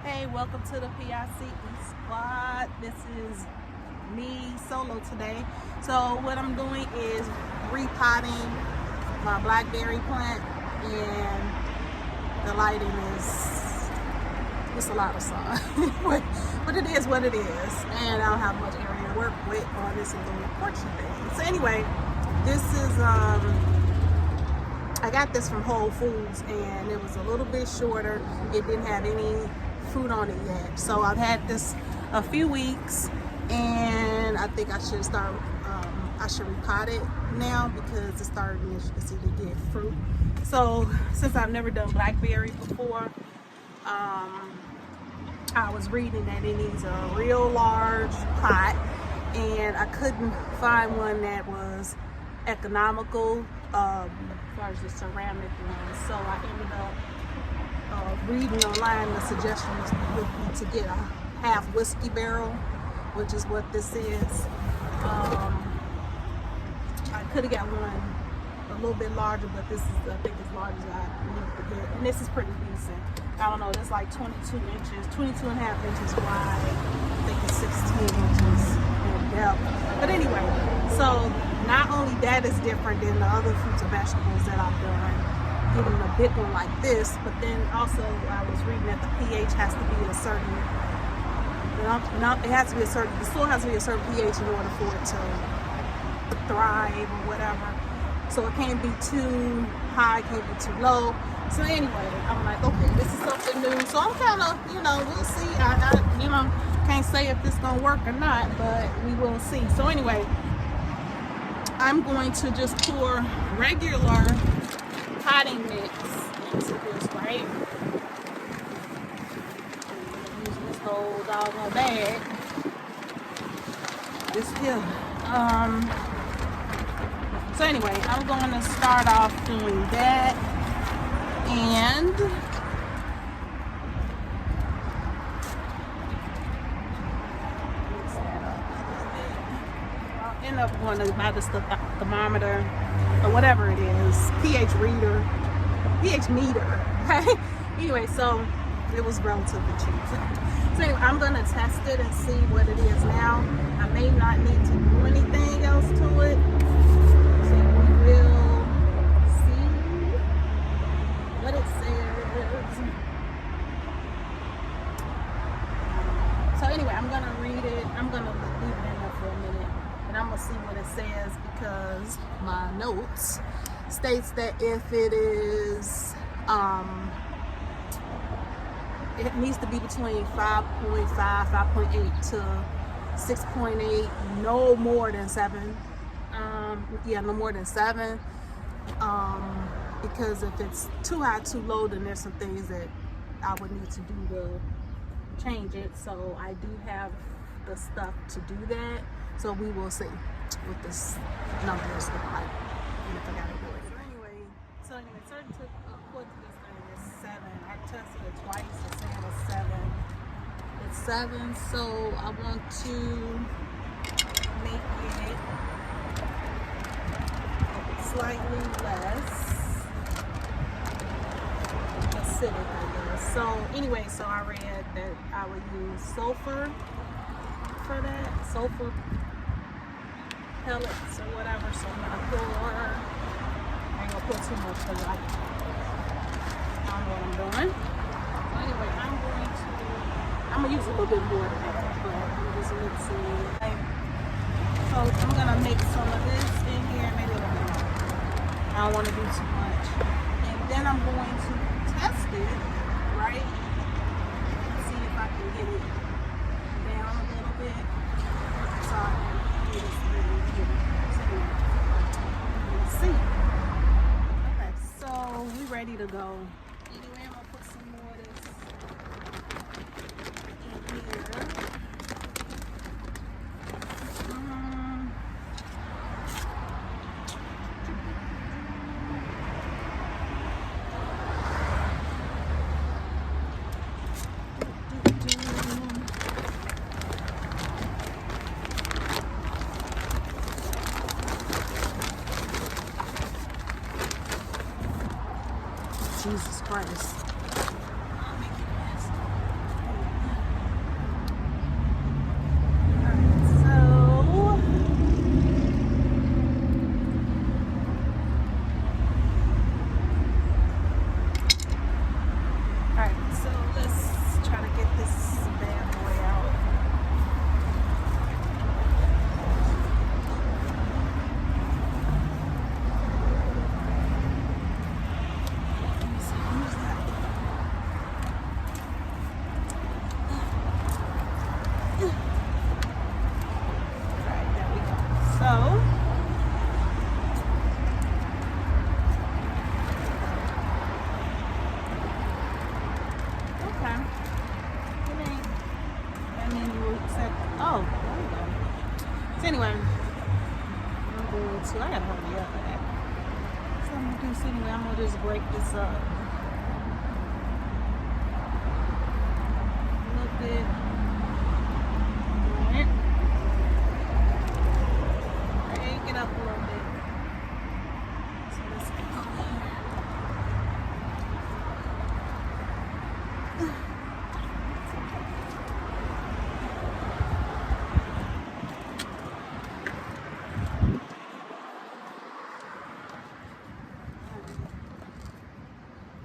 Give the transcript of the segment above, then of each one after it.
Hey, welcome to the PIC squad. This is me solo today. So what I'm doing is repotting my Blackberry plant, and the lighting is, it's a lot of sun. but it is what it is, and I don't have much area to work with on this little porchy thing. So anyway, this is I got this from Whole Foods, and it was a little bit shorter. It didn't have any fruit on it yet. So I've had this a few weeks, and I think I should start, I should repot it now because it's starting, as you can see, to get fruit. So since I've never done Blackberry before, I was reading that it needs a real large pot, and I couldn't find one that was economical as far as the ceramic one. So I ended up reading online. The suggestion would be to get a half whiskey barrel, which is what this is. I could have got one a little bit larger, but this is, I think, as large as I need to get. And this is pretty decent. I don't know, that's like 22 inches, 22 and a half inches wide. I think it's 16 inches in depth. But anyway, so not only that is different than the other fruits and vegetables that I've done, getting a big one like this, but then also I was reading that the pH has to be a certain, it has to be a certain, the soil has to be a certain pH in order for it to thrive or whatever. So it can't be too high, can't be too low. So anyway, I'm like, okay, this is something new. So I'm kind of, we'll see. I can't say if this gonna work or not, but we will see. So anyway, I'm going to just pour regular potting mix into this, right? I'm using this whole doggone bag. This here. So anyway, I'm going to start off doing that, and mix that up a little bit. I'll end up going to buy this thermometer or whatever it is, pH reader, pH meter. Okay. Anyway, so it was relatively cheap. So anyway, I'm going to test it and see what it is now. I may not need to do anything else to it. We'll see what it says. So anyway, I'm gonna read it. I'm gonna leave it in there for a minute, and I'm gonna see what it says, because my notes states that if it is, it needs to be between 5.5, 5.8 to 6.8, no more than 7. No more than 7, because if it's too high, too low, then there's some things that I would need to do to change it. So I do have the stuff to do that. So we will see what this numbers look like and if I gotta do it. So anyway, certain took according to this thing is 7. I tested it twice. It's saying it's 7. It's 7. So I want to make it slightly less acidic, I guess. So anyway, so I read that I would use sulfur for that, sulfur pellets or whatever. So I'm gonna pour, I ain't gonna put too much because I don't know what I'm doing. So anyway, I'm gonna use a little bit more than that, but I'm just mixing. So I'm gonna mix some of this in here, maybe a little bit more. I don't want to do too much. And then I'm going to test it, right? See if I can get it down a little bit. So I can get it let's see. Okay, so we're ready to go. Anyway, I'm going to put some more of this in here. Jesus Christ. Oh, there you go. So anyway, I'm going to, I gotta hurry up. So I'm gonna do, so anyway, I'm gonna just break this up a little bit. Alright. Break it up a little bit. So let's go here.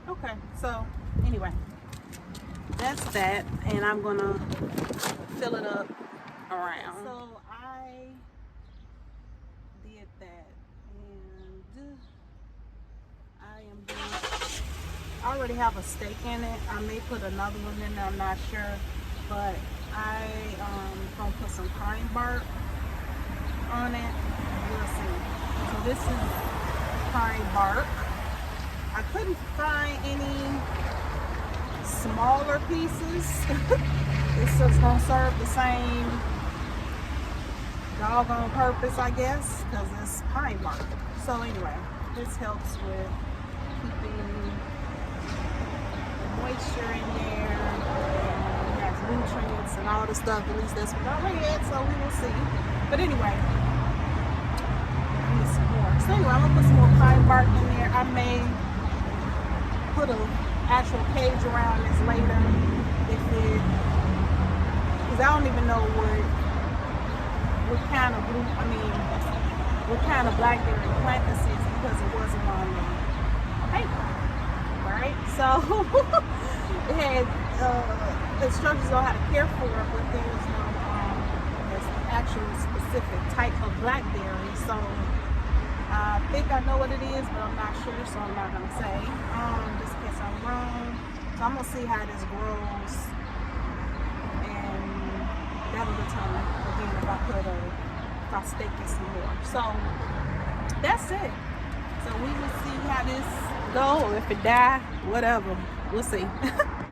Okay, so anyway, that's that, and I'm gonna fill it up around. So I did that, and I am doing, I already have a steak in it. I may put another one in there, I'm not sure, but I gonna put some pine bark on it. We'll see. So this is pine bark. I couldn't find any smaller pieces. It's just gonna serve the same doggone purpose, I guess, because it's pine bark. So anyway, this helps with keeping the moisture in there. And it has nutrients and all the stuff. At least that's what I read, so we will see. But anyway, I need some more. So anyway, I'm gonna put some more pine bark in there. I may put an actual cage around this later if it, because I don't even know what kind of what kind of blackberry plant this is, because it wasn't on the paper, right? So it had instructions on how to care for it, but there's no actual specific type of blackberry. So I think I know what it is, but I'm not sure, so I'm not gonna say. Just in case I'm wrong. So I'm gonna see how this grows, and that'll determine again if I stake it some more. So that's it. So we will see how this go, or if it die, whatever. We'll see.